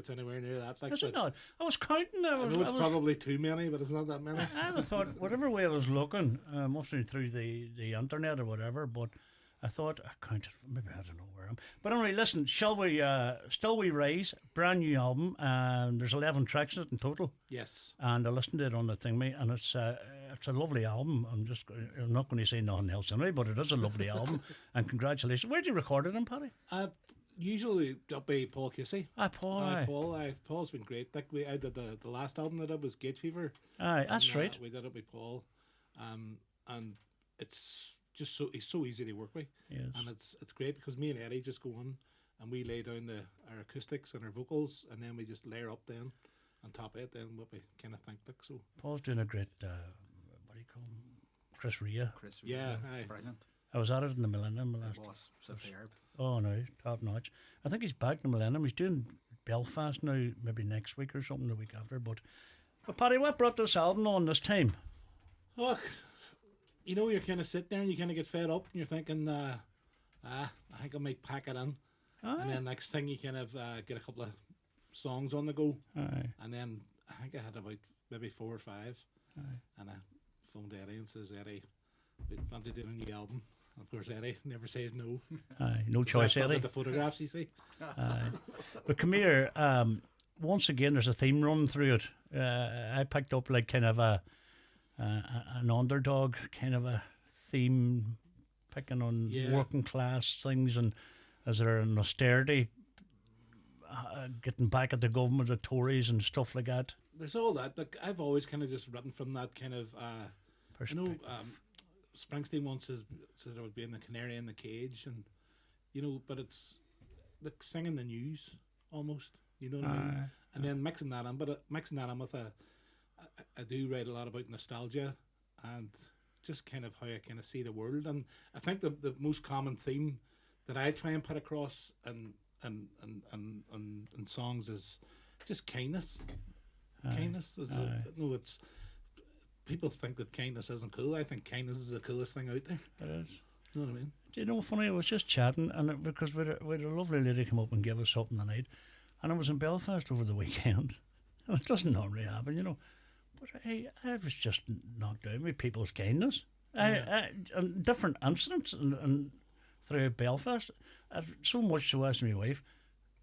it's anywhere near that. Like, Is it not? I was counting. I know it's probably too many, but it's not that many. I thought, whatever way I was looking, mostly through the internet or whatever, but I thought I counted. Maybe I don't know where I'm. But anyway, listen. Shall we? Still We Rise, brand new album, and there's 11 tracks in it in total. Yes. And I listened to it on the thingy, and it's a lovely album. I'm not going to say nothing else anyway, but it is a lovely album. And congratulations. Where did you record it in, Paddy? Usually that'll be Paul Casey. Paul. Paul's been great. Like I did the last album that I did was Gate Fever. Aye, that's right. We did it with Paul, and it's just he's so easy to work with. Yes. And it's great because me and Eddie just go on and we lay down our acoustics and our vocals, and then we just layer up then on top of it then what we kind of think like. So Paul's doing a great what do you call him? Chris Rea. Yeah, brilliant. I was at it in the Millennium last. It was superb. Oh no, top notch. I think he's back in the Millennium. He's doing Belfast now, maybe next week or something, the week after. But Paddy, what brought this album on this time? Look, you're kind of sitting there and you kind of get fed up and you're thinking, I think I might pack it in. Aye. And then next thing you kind of get a couple of songs on the go. Aye. And then I think I had about maybe 4 or 5. Aye. And I phoned Eddie and says, Eddie, we fancy doing a new album. And of course, Eddie never says no. Aye, no choice, Eddie. The photographs, you see. Aye. But come here, once again, there's a theme running through it. I picked up like kind of an underdog kind of a theme, picking on working class things, and is there an austerity, getting back at the government, the Tories and stuff like that? There's all that. Like I've always kind of just written from that kind of perspective. Springsteen once said it would be in the canary in the cage, and but it's like singing the news almost. You know what I mean? And then mixing that in, mixing that in with I do write a lot about nostalgia and just kind of how I kind of see the world. And I think the most common theme that I try and put across in songs is just kindness. Kindness is it's. People think that kindness isn't cool. I think kindness is the coolest thing out there. It is. You know what I mean? Do you know, funny, I was just chatting, and because we had a lovely lady come up and give us something tonight, and I was in Belfast over the weekend, and it doesn't normally happen, but I was just knocked out with people's kindness. And different incidents and throughout Belfast, so much so as my wife,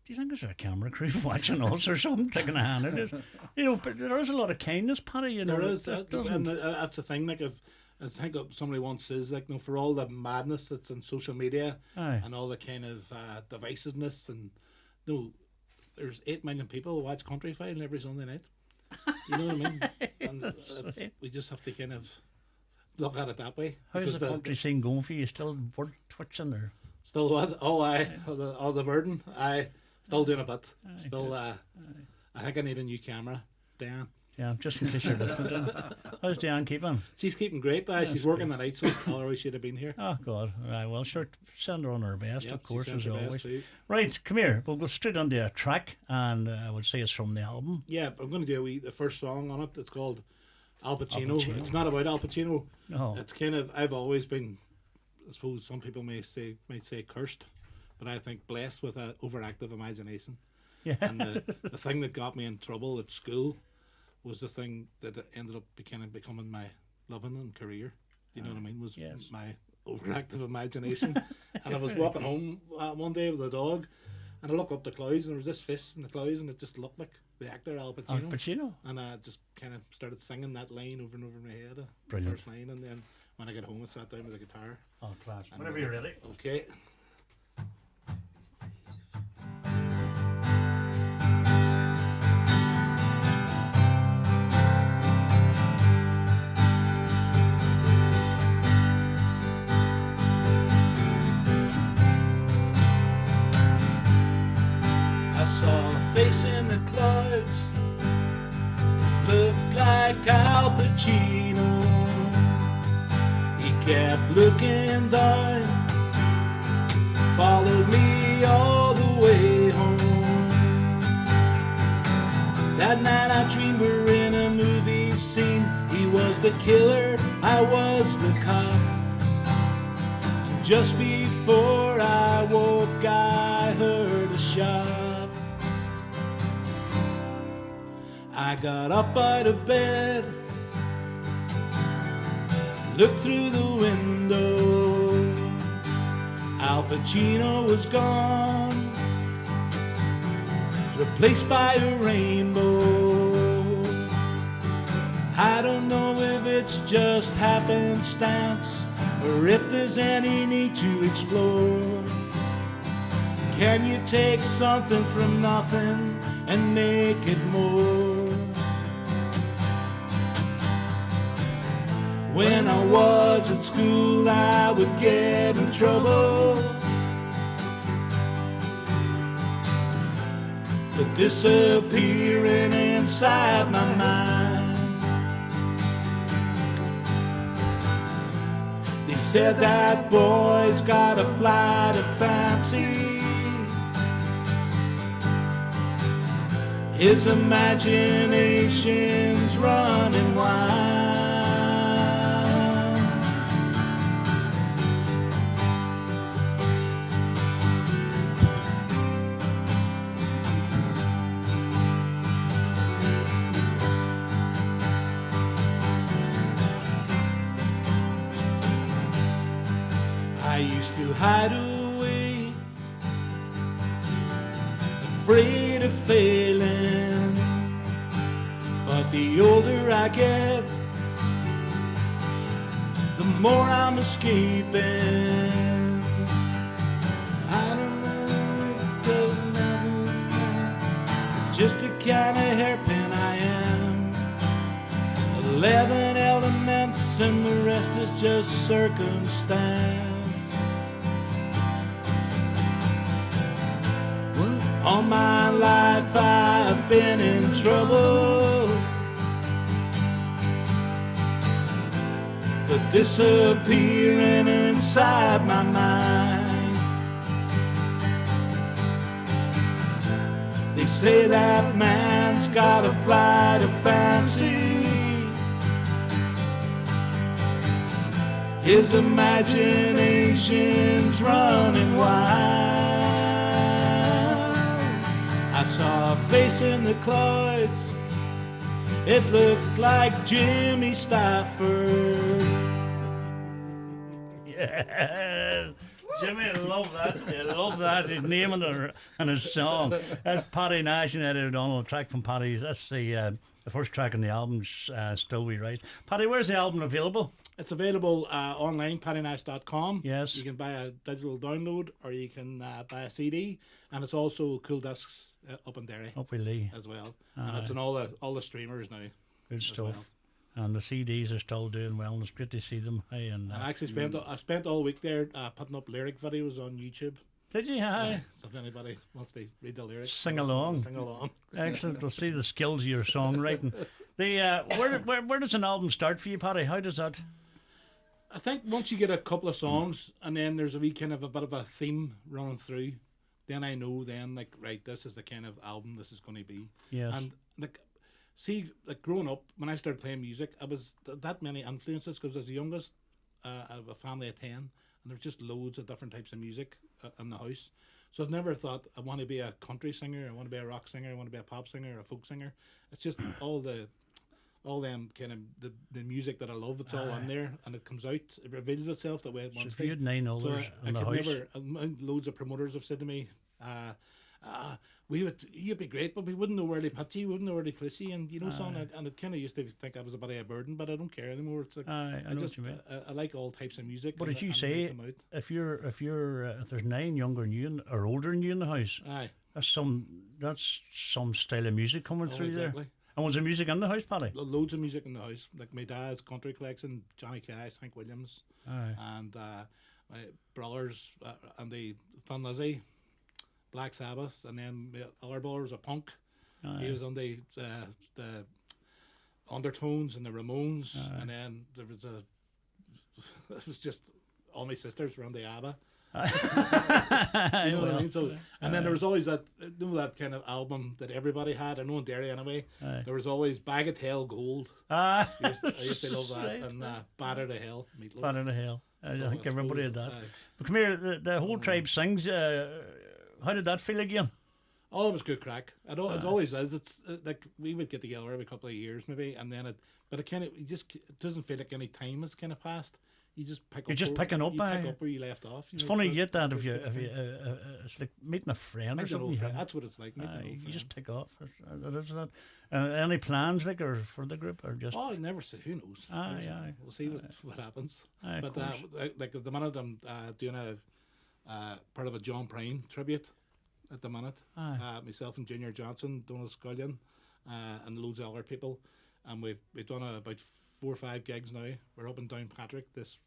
do you think there's a camera crew watching us or something, taking a hand at it? But there is a lot of kindness, Paddy. There is, and that's the thing. Like, I think somebody once says, like, for all the madness that's on social media and all the kind of divisiveness, and there's 8 million people who watch Country File every Sunday night. You know what I mean? And we just have to kind of look at it that way. How's the country scene going for you? Still twitching there? Still what? All the burden. Still doing a bit. Still, I think I need a new camera. Dan. Yeah, just in case you're listening. How's Diane keeping? She's keeping great. She's working the night, so otherwise she'd have been here. Oh, God. Right, well, sure, send her on her best, of course, as always. Right, come here. We'll go straight on to a track, and I would say it's from the album. Yeah, I'm going to do the first song on it. It's called Al Pacino. It's not about Al Pacino. No. It's kind of, I've always been, I suppose some people might say cursed, but I think blessed with an overactive imagination. Yeah. And the thing that got me in trouble at school was the thing that ended up becoming my loving and career. You know what I mean? Was my overactive imagination. And I was walking home one day with the dog, and I looked up the clouds, and there was this fist in the clouds, and it just looked like the actor Al Pacino. Al Pacino. And I just kind of started singing that line over and over in my head. Brilliant. The first line, and then when I got home, I sat down with the guitar. Oh, class. Whenever you're ready. Okay. I saw a face in the clouds, looked like Al Pacino. He kept looking down, followed me all the way home. That night I dreamed we were in a movie scene. He was the killer, I was the cop. And just before I woke, I heard a shot. I got up out of bed, looked through the window. Al Pacino was gone, replaced by a rainbow. I don't know if it's just happenstance or if there's any need to explore. Can you take something from nothing and make it more? When I was at school, I would get in trouble for disappearing inside my mind. They said that boy's got a flight of fancy. His imagination's running wild. I used to hide away, afraid of failing, but the older I get, the more I'm escaping. I don't know, it doesn't matter, it's just the kind of hairpin I am. 11 elements and the rest is just circumstance. All my life I've been in trouble for disappearing inside my mind. They say that man's got a flight of fancy. His imagination's running wild. I saw a face in the clouds, it looked like Jimmy Stafford. Yeah, Jimmy, I love that. I love that. His name and his song. That's Paddy Nash and Eddie O'Donnell, a track from Paddy. That's the first track on the album, Still We Rise. Paddy, where's the album available? It's available online, paddynash.com. Yes. You can buy a digital download or you can buy a CD. And it's also Cool Discs up in Derry Up with Lee. as well. And it's on all the streamers now. Good stuff. Well. And the CDs are still doing well, and it's great to see them. Hey, and I actually spent all week there putting up lyric videos on YouTube. did you? Hi. So if anybody wants to read the lyrics, Sing along. Sing along. Excellent. They'll see the skills of your songwriting. The where does an album start for you, Paddy? How does that? I think once you get a couple of songs and then there's a wee kind of a bit of a theme running through, then I know then like right, this is the kind of album this is going to be. Yes. And like, see, like growing up when I started playing music, I was that many influences because I was the youngest out of a family of 10, and there's just loads of different types of music in the house. So I've never thought I want to be a country singer, I want to be a rock singer, I want to be a pop singer, or a folk singer. It's just all them kind of the music that I love. It's all in there, and it comes out. It reveals itself the way it wants So to. if you had 9 others So I in the could house. never. Loads of promoters have said to me, "You'd be great, but we wouldn't know where they put you, we wouldn't know where they place you." And and it kind of used to think I was a bit of a burden, but I don't care anymore. It's like I know just what you mean. I like all types of music. But and- as you and say, make them out. if there's 9 younger than you or older than you in the house, Aye. that's some style of music coming Oh, through exactly. there. And was there music in the house, Paddy? Loads of music in the house. Like my dad's country collection, Johnny Cash, Hank Williams, Aye. and my brothers and the Thin Lizzy, Black Sabbath, and then my other brother was a punk. Aye. He was on the Undertones and the Ramones, Aye. and then there was it was just all my sisters were on the ABBA. You know what I mean? So, and then there was always that kind of album that everybody had. I know in Derry anyway. Aye. There was always Bagatelle Gold. Ah, I used to love that, right. and Batter to Hell, Meatloaf. Batter the hell. I So think I everybody had suppose, that. aye. But come here, the whole tribe sings. How did that feel again? Oh, it was good crack. It always is. It's like we would get together every couple of years, maybe, and then but it kind of it doesn't feel like any time has kind of passed. You just pick up. You're just picking up. You pick up where you left off. It's funny you get that if you it's like meeting a friend or something. That's what it's like. You just take off. It is that. Any plans like or for the group or just? Oh, I never say. Who knows? We'll see what happens. But like at the minute, I'm doing a part of a John Prine tribute. At the minute, myself and Junior Johnson, Donald Scullion, and loads of other people, and we've done about 4 or 5 gigs now. We're up in Downpatrick this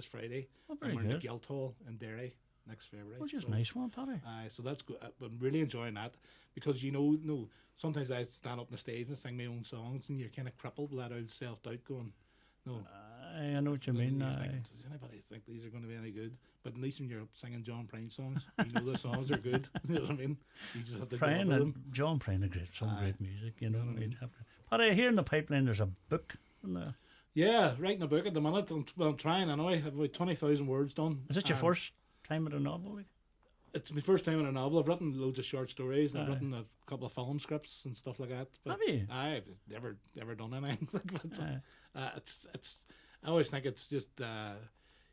Friday, and we're in the Guildhall in Derry next February. Which is nice one, Paddy. So that's good. I'm really enjoying that because sometimes I stand up on the stage and sing my own songs, and you're kind of crippled with that old self-doubt going. No, I know what you mean. Thinking, does anybody think these are going to be any good? But at least when you're singing John Prine songs, you know the songs are good. You know what I mean? You just have to go with them. John Prine, great music. You know what I mean? But I hear in the pipeline there's a book. Yeah, writing a book at the minute. I'm trying. I know I have about 20,000 words done. Is it your first time with a novel? It's my first time in a novel. I've written loads of short stories. And I've written a couple of film scripts and stuff like that. But have you? I've never done anything like that. It's. I always think it's just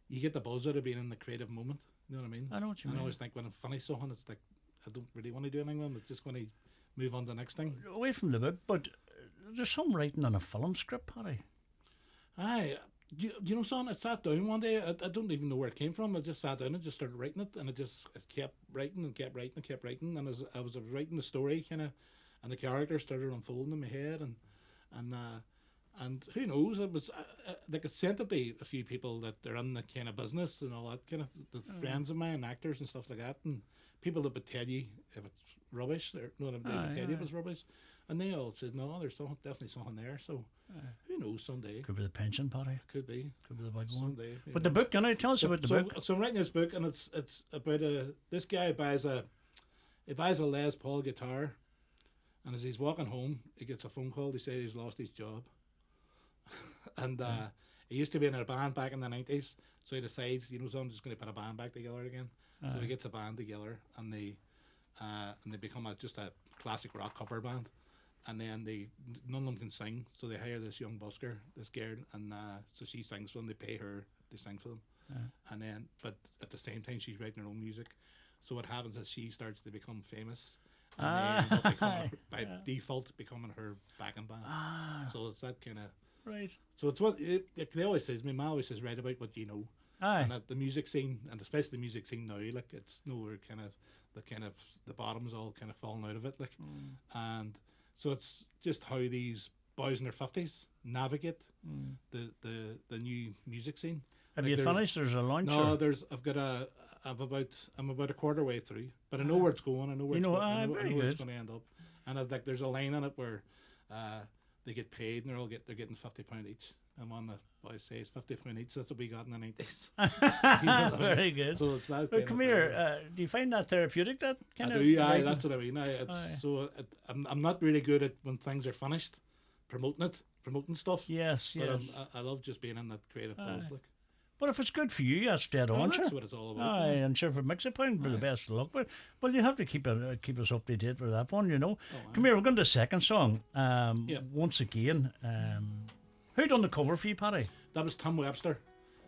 you get the buzz out of being in the creative moment. You know what I mean? I know what you mean. I always think when I'm finished something, it's like I don't really want to do anything with them. It's just going to move on to the next thing. Away from the book, but there's some writing on a film script, Paddy. Aye. You know, son, I sat down one day. I don't even know where it came from. I just sat down and just started writing it, and it kept writing and kept writing and kept writing. And as I was writing the story, kind of, and the characters started unfolding in my head, and who knows? It was like I sent it to a few people that they're in the kind of business and all that kind of friends of mine, actors and stuff like that, and people that would tell you if it's rubbish, they would tell you if it's rubbish, and they all said no, there's definitely something there. So who knows? Someday could be the pension, Paddy. Could be the big one. Someday. But the book, can I tell us about the book? So I'm writing this book, and it's about this guy buys a Les Paul guitar, and as he's walking home, he gets a phone call. They say he's lost his job. And he used to be in a band back in the 90s, so he decides, so I'm just going to put a band back together again. So he gets a band together, and they become just a classic rock cover band. And then none of them can sing, so they hire this young busker, this girl, and so she sings for them. They pay her to sing for them, and then but at the same time she's writing her own music. So what happens is she starts to become famous. And they end up by default becoming her backing band. So it's that kind of. Right. So it's what they always says. My mom always says, write about what you know. And at the music scene, and especially the music scene now, like it's nowhere the bottom's all kind of falling out of it, like, and so it's just how these boys in their 50s navigate the new music scene. Have you finished? There's a launch. No, I'm about a quarter way through, but I know where it's going. I know where it's going to end up, and there's a line in it where. They get paid and they're getting £50 each. And one the boys says £50 each. That's what we got in the 90s. Very good. So it's that. But come here. Do you find that therapeutic? That kind I of. do. Yeah, that's what I mean. I'm not really good at when things are finished, promoting stuff. Yes. But I love just being in that creative buzz. Like. But if it's good for you, that's dead on. That's what it's all about. And sure, for Mix It Pound, the best of luck. But you have to keep us up to date with that one, Come here, we're going to the second song. Once again, who done the cover for you, Paddy? That was Tom Webster,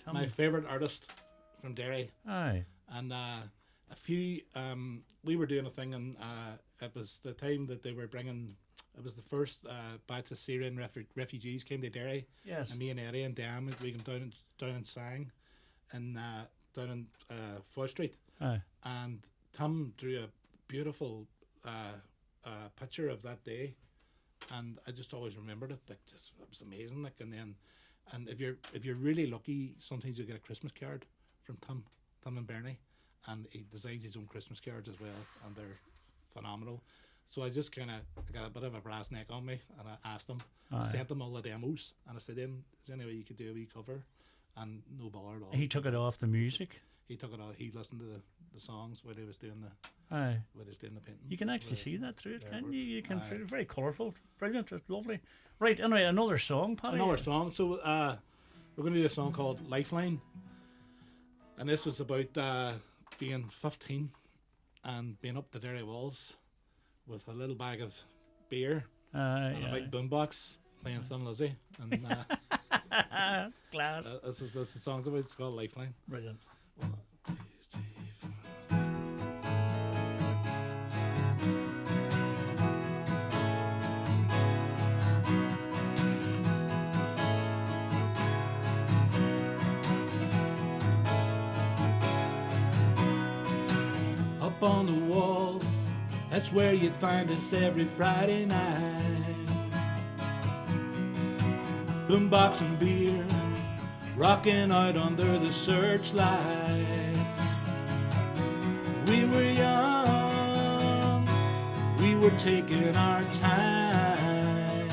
my favourite artist from Derry. Aye. And we were doing a thing, and it was the time that they were bringing. It was the first batch of Syrian refugees came to Derry. Yes. And me and Eddie and Dan, we came down and sang, and down in Foy Street. Aye. And Tom drew a beautiful picture of that day, and I just always remembered it. Like, it was amazing. Like, and if you're really lucky, sometimes you get a Christmas card from Tom and Bernie, and he designs his own Christmas cards as well, and they're phenomenal. So I just got a bit of a brass neck on me, and I asked him. I sent him all the demos, and I said to him, "Is there any way you could do a wee cover?" And no bother at all. He took it off the music. He took it off. He listened to the songs while he was doing the painting. You can actually see that through it, can't you? You can. It's very colourful, brilliant. It's lovely. Right. Anyway, another song, Paddy. Another song. So we're going to do a song called Lifeline, and this was about being 15 and being up the Derry walls with a little bag of beer and a big boombox playing Thin Lizzy. And Glad. that's the song's about. It's called Lifeline. Brilliant. 1, 2, 3, 4. Up on the walls, that's where you'd find us every Friday night. Boombox and beer, rocking out under the searchlights. We were young, we were taking our time.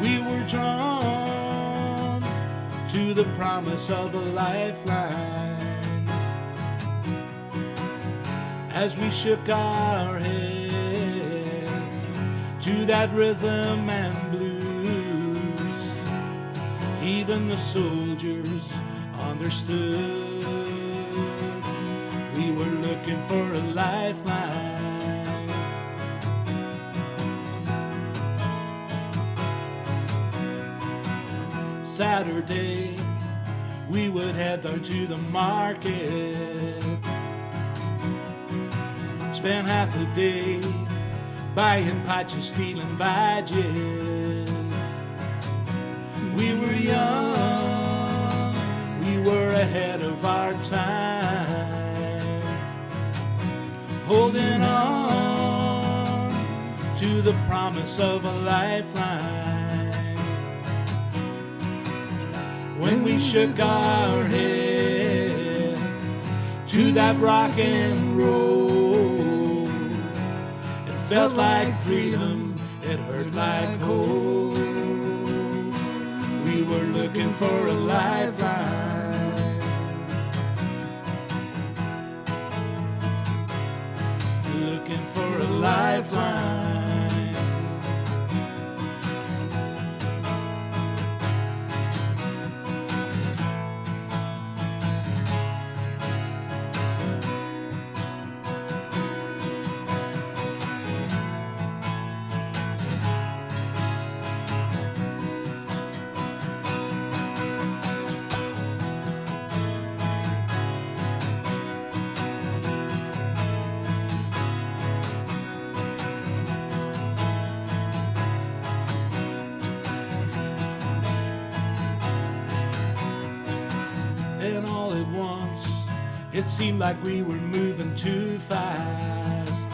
We were drawn to the promise of a lifeline. As we shook our heads to that rhythm and blues, even the soldiers understood we were looking for a lifeline. Saturday, we would head down to the market, spend half the day buying patches, stealing badges. We were young, we were ahead of our time, holding on to the promise of a lifeline. When we shook our heads to that rock and roll, it felt like freedom, it hurt like hope. We were looking for a lifeline, looking for a lifeline. And all at once, it seemed like we were moving too fast.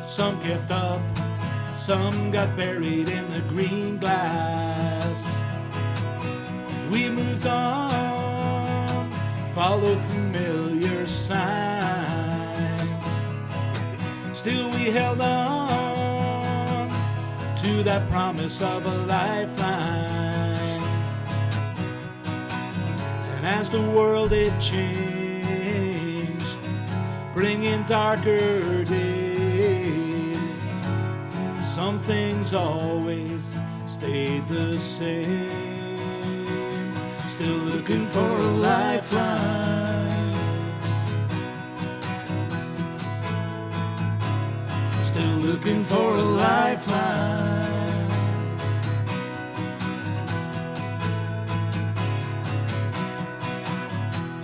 Some kept up, some got buried in the green glass. We moved on, followed familiar signs. Still we held on to that promise of a lifeline. And as the world it changed, bringing darker days, some things always stayed the same. Still looking for a lifeline, still looking for a lifeline.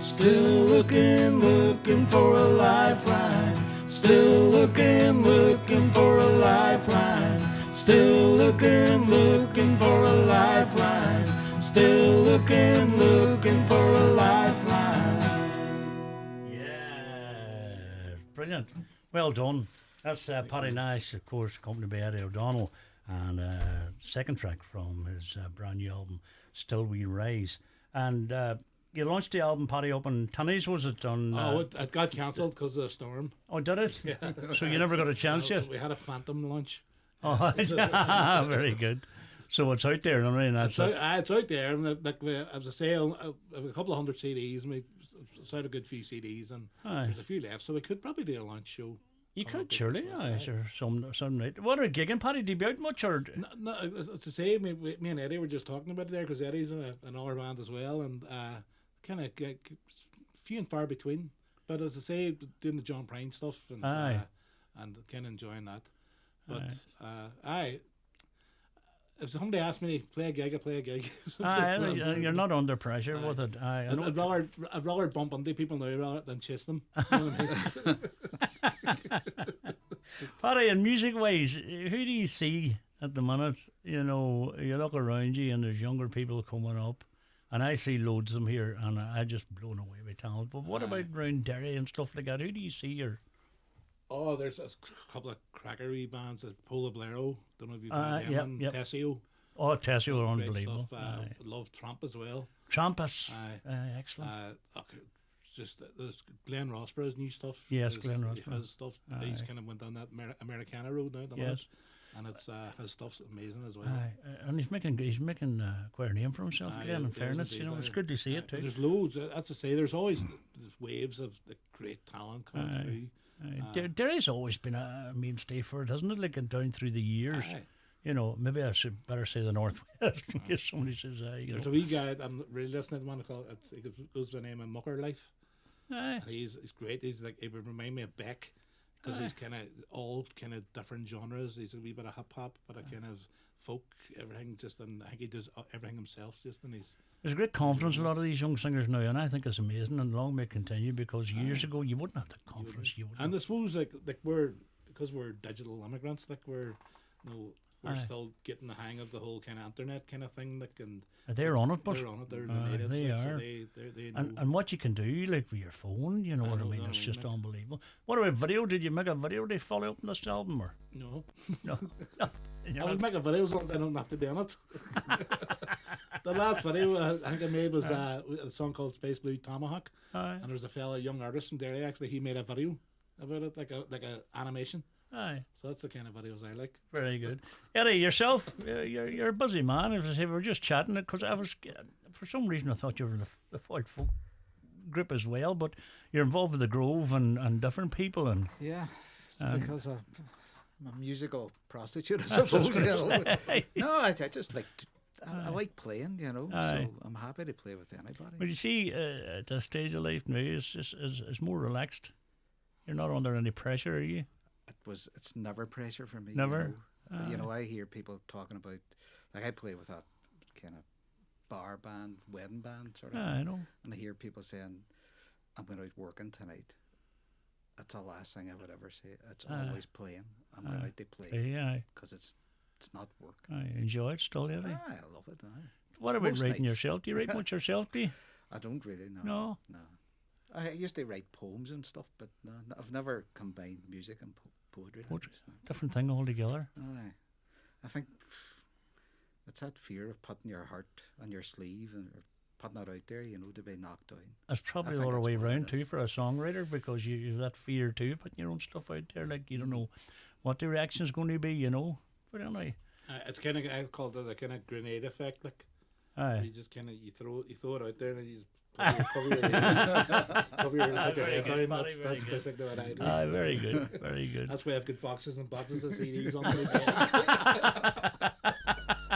Still looking for a lifeline. Still looking for a lifeline. Still looking for a lifeline. Still looking for a lifeline. Yeah, brilliant. Well done. That's Paddy Nash, of course, accompanied by Eddie O'Donnell, and second track from his brand new album, Still We Rise. And you launched the album, Paddy, up in Tunnies, was it? It got cancelled because of the storm. Oh, did it? Yeah. So you never got a chance yet? We had a phantom launch. Oh, very good. So it's out there, I mean, it's out there. And like, as I say, I have a couple of hundred CDs, and we sold a good few CDs, and there's a few left, so we could probably do a launch show. You could, surely, sure. Some night. What are gigging, Paddy? Do you be out much? Or? No, as I say, me and Eddie were just talking about it there, because Eddie's in another band as well, and kind of few and far between. but as I say, doing the John Prine stuff and kind of enjoying that. But if somebody asked me to play a gig, I play a gig. You're not under pressure with it. I'd rather bump into people now than chase them. You know what I mean? Paddy, in music-wise, who do you see at the minute? You know, you look around you and there's younger people coming up, and I see loads of them here, and I'm just blown away by talent. But what about around Derry and stuff like that? Who do you see here? Oh, there's a couple of crackery bands. Pola Blero. Don't know if you've heard them. Tessio. Oh, Tessio are unbelievable. Love Tramp as well. Trampus. Excellent. Just there's Glenn Rossborough's new stuff. Yes, Glenn Rossborough. His stuff. He's kind of went down that Americana road now. Yes. And it's his stuff's amazing as well. And he's making quite a name for himself. Glenn, in fairness, you know, it's good to see it too. There's loads. That's to say, there's always waves of the great talent coming through. There has always been a mainstay for it, hasn't it? Like down through the years. You know, maybe I should better say the Northwest in case somebody says, There's a wee guy, I'm really listening to one called, he goes by the name of Mucker Life. And he's great. He's like, he would remind me of Beck, because he's kind of all kind of different genres. He's a wee bit of hip hop, but a kind of folk, everything. And I think he does everything himself. There's great confidence in a lot of these young singers now, and I think it's amazing, and long may it continue, because years ago you wouldn't have the confidence. And I suppose like we're, because we're digital immigrants, like we're still getting the hang of the whole kind of internet kind of thing. Like, and they're on it, but they're on it. They're the natives. They are. So they know. And what you can do, like with your phone, you know what I mean? It's just unbelievable. What about video? Did you make a video to follow up on this album, or no? No. I would make a video as long as I don't have to be on it. The last video I think I made was a song called Space Blue Tomahawk, and there was a fella, a young artist from Derry, actually. He made a video about it, like a animation. So that's the kind of videos I like. Very good. Eddie, yourself, you're a busy man. As I say, we were just chatting, because for some reason I thought you were in the folk group as well, but you're involved with the Grove and different people. And because I'm a musical prostitute, I suppose. You know. No, I just like I like playing, you know, so I'm happy to play with anybody. But you see, at this stage of life now, is more relaxed. You're not under any pressure, are you? It's never pressure for me. Never. You know, I hear people talking about, like, I play with that kind of bar band, wedding band sort of. I know. And I hear people saying, "I'm going out working tonight." That's the last thing I would ever say. It's always playing. I'm going out to play. Because it's not work. I enjoy it still, Eddie. I love it. What about writing yourself? Do you write much yourself, do you? I don't really, no. No. I used to write poems and stuff, but no, I've never combined music and poetry. Different thing altogether. I think it's that fear of putting your heart on your sleeve and putting it out there, you know, to be knocked down. It's probably the other way around too for a songwriter, because you have that fear too, putting your own stuff out there. Like, you don't know what the reaction is going to be, you know. But anyway, it's kind of, I call it the kind of grenade effect. Like, you just kind of you throw it out there and you just cover your head down. That's basically what I do. Very good, very good. That's why I've got boxes and boxes of CDs on the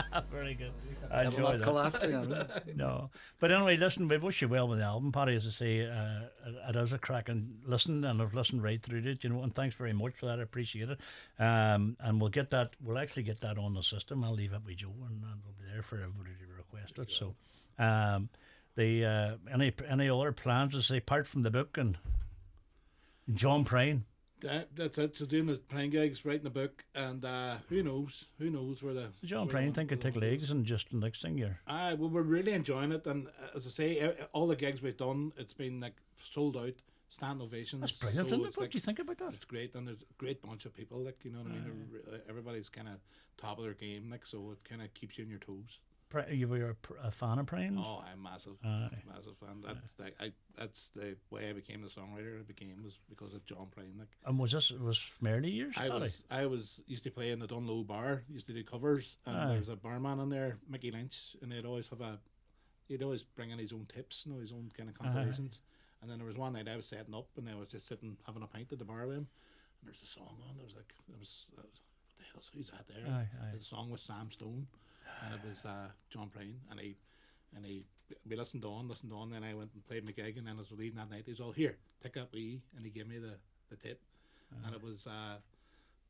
bed. Very good. I enjoy that. No, but anyway, listen, we wish you well with the album, Paddy. As I say, it is a cracking listen, and I've listened right through it, you know. And thanks very much for that. I appreciate it. And we'll get that. We'll actually get that on the system. I'll leave it with Joe, and it'll be there for everybody to request it. So, any other plans, as I say, apart from the book and John Prine? That's it. So doing the Prine gigs, writing the book, and who knows where the John Prine think could take legs, and just the next thing you're. Well, we're really enjoying it, and as I say, all the gigs we've done, it's been like sold out, stand ovations. That's brilliant, so isn't it? What do you think about that? It's great, and there's a great bunch of people, like, you know what I mean. Everybody's kind of top of their game, like, so it kind of keeps you on your toes. You were a fan of Prine? Oh, I'm massive fan. That's the way I became the songwriter. Was because of John Prine. Like, and was from early years? I used to play in the Dunlow bar. Used to do covers, and there was a barman in there, Mickey Lynch, and he'd always bring in his own tips, you know, his own kind of compilations. And then there was one night I was setting up, and I was just sitting having a pint at the bar with him, and there's a song on. I was like, what the hell's who's that there? The song was Sam Stone. And it was John Prine, and he we listened on. Then I went and played my gig, and then as I was leaving that night, he's all here, take up E, and he gave me the tip, and it was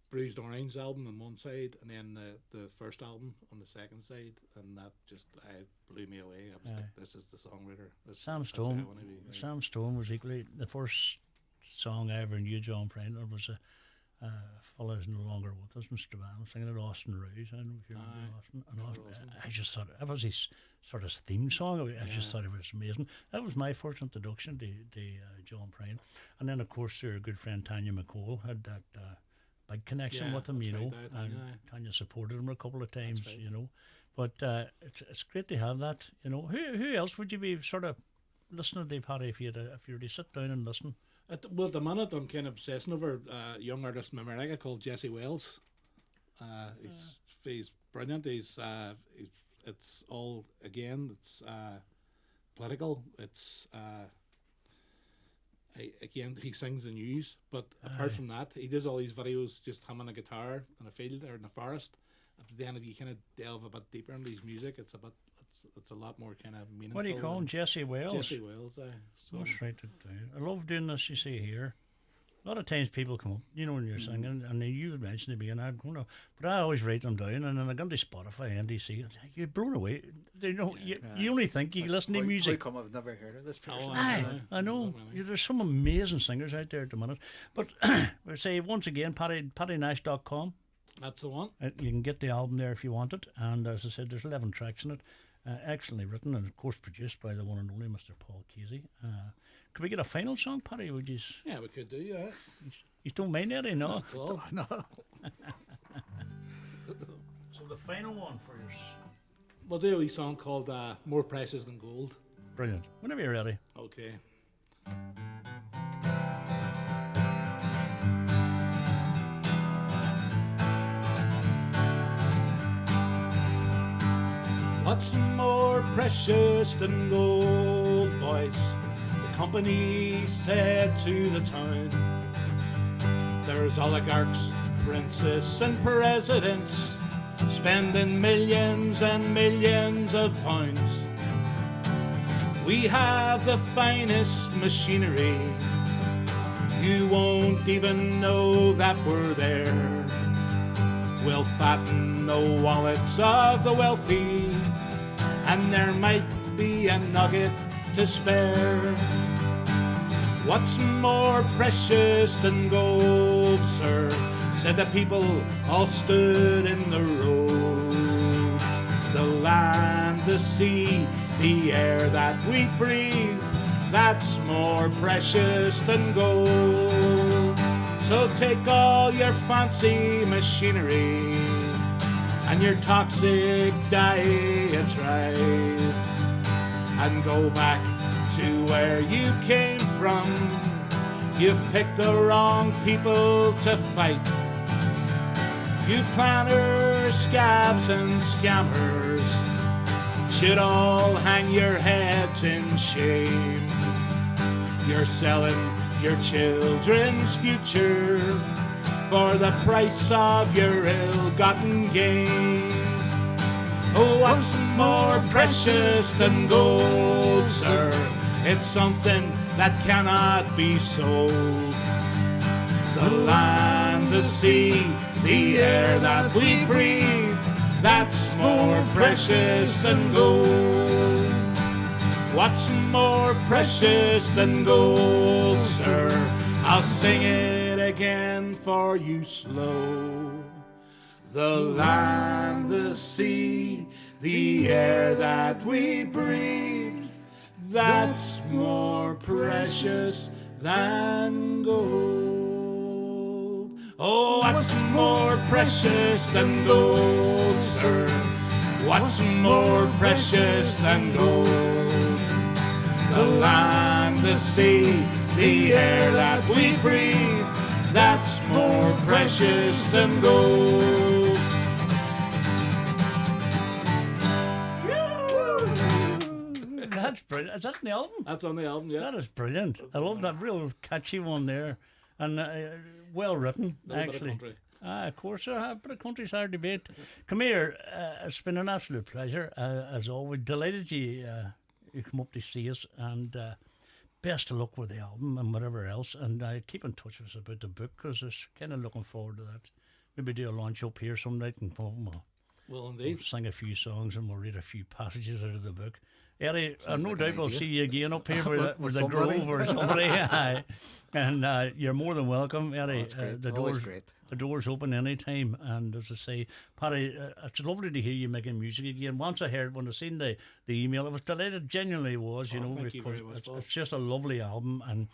Bruised Orange album on one side, and then the first album on the second side, and that just blew me away. I was like, this is the songwriter. Sam Stone. Sam Stone was equally the first song I ever knew John Prine. There was a fellow who's no longer with us, Mr. Van, singing at Austin Rouge. I don't know if you remember Austin. And Austin. I just thought that was his sort of theme song. I just thought it was amazing. That was my first introduction to John Prine. And then, of course, your good friend Tanya McCall had that big connection with him, you know. And Tanya supported him a couple of times, you know. But it's great to have that, you know. Who else would you be sort of listening to, Paddy, if you were to sit down and listen? At the minute, I'm kind of obsessing over a young artist in America called Jesse Wells. He's brilliant. It's all, again, it's political. It's again, he sings the news, but apart from that, he does all these videos just humming a guitar in a field or in a forest. But then if you kind of delve a bit deeper into his music, it's a lot more kind of meaningful. What do you call him? Jesse Wells? Jesse Wells, so that's right. I love doing this, you see here. A lot of times people come up, you know, when you're singing, and you had mentioned to me, and I'm going to, but I always write them down, and then I go to Spotify, NDC, and you're blown away. You know, you only think you listen to music. How come I've never heard of this person? I know. There's some amazing singers out there at the minute. But we say once again, paddynash.com. That's the one. You can get the album there if you want it, and as I said, there's 11 tracks in it. Excellently written and of course produced by the one and only Mr. Paul Casey. Could we get a final song, Paddy? Would you? Yeah, we could do. Yeah. You don't mind that, no? No. So the final one for you. We'll do a wee song called "More Precious Than Gold." Brilliant. Whenever you're ready. Okay. What's more precious than gold, boys? The company said to the town. There's oligarchs, princes and presidents spending millions and millions of pounds. We have the finest machinery. You won't even know that we're there. We'll fatten the wallets of the wealthy, and there might be a nugget to spare. What's more precious than gold, sir? Said the people all stood in the road. The land, the sea, the air that we breathe, that's more precious than gold. So take all your fancy machinery and your toxic diatribe and go back to where you came from. You've picked the wrong people to fight. You planners, scabs and scammers should all hang your heads in shame. You're selling your children's future for the price of your ill-gotten gains. Oh, what's more precious than gold, sir? It's something that cannot be sold. The land, the sea, the air that we breathe, that's more precious than gold. What's more precious than gold, sir? I'll sing it again for you slow. The land, the sea, the air that we breathe, that's more precious than gold. Oh, what's more precious than gold, sir? What's more precious than gold? The land, the sea, the air that we breathe, that's more precious than gold. That's brilliant. Is that in the album? That's on the album, yeah. That is brilliant. I love that real catchy one there. And well written, actually. Of course, a bit of country's hard to beat. Come here, it's been an absolute pleasure, as always. Delighted you come up to see us, and best of luck with the album and whatever else. And keep in touch with us about the book, because I'm kind of looking forward to that. Maybe do a launch up here some night and Well, indeed. we'll sing a few songs and we'll read a few passages out of the book. Eddie, no doubt we'll see you again up here with the Grove or somebody. Aye. And you're more than welcome, Eddie. The door's open anytime. And as I say, Paddy, it's lovely to hear you making music again. Once I heard, when I seen the email, I was delighted, genuinely was, you know, thank you because very much, it's just a lovely album, and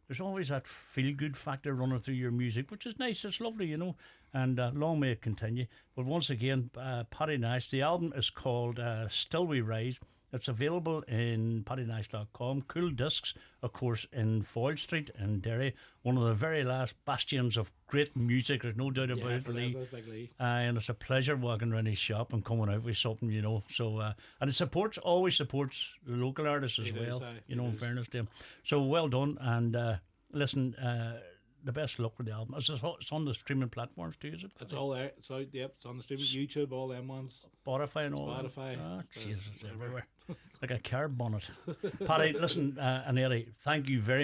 there's always that feel-good factor running through your music, which is nice. It's lovely, you know, and long may it continue. But once again, Paddy Nash, the album is called Still We Rise. It's available in paddynash.com. Cool Discs, of course, in Foyle Street in Derry. One of the very last bastions of great music, there's no doubt about it, Lee. And it's a pleasure walking around his shop and coming out with something, you know. So, and it always supports the local artists as well, you know, in fairness to him. So well done, and listen, the best luck with the album. It's on the streaming platforms too, is it? It's all there. It's out, yep. It's on the streaming, YouTube, all them ones. Spotify and all Spotify. Ah, Jesus, everywhere. Like a car bonnet. Paddy, listen, and Eddie, thank you very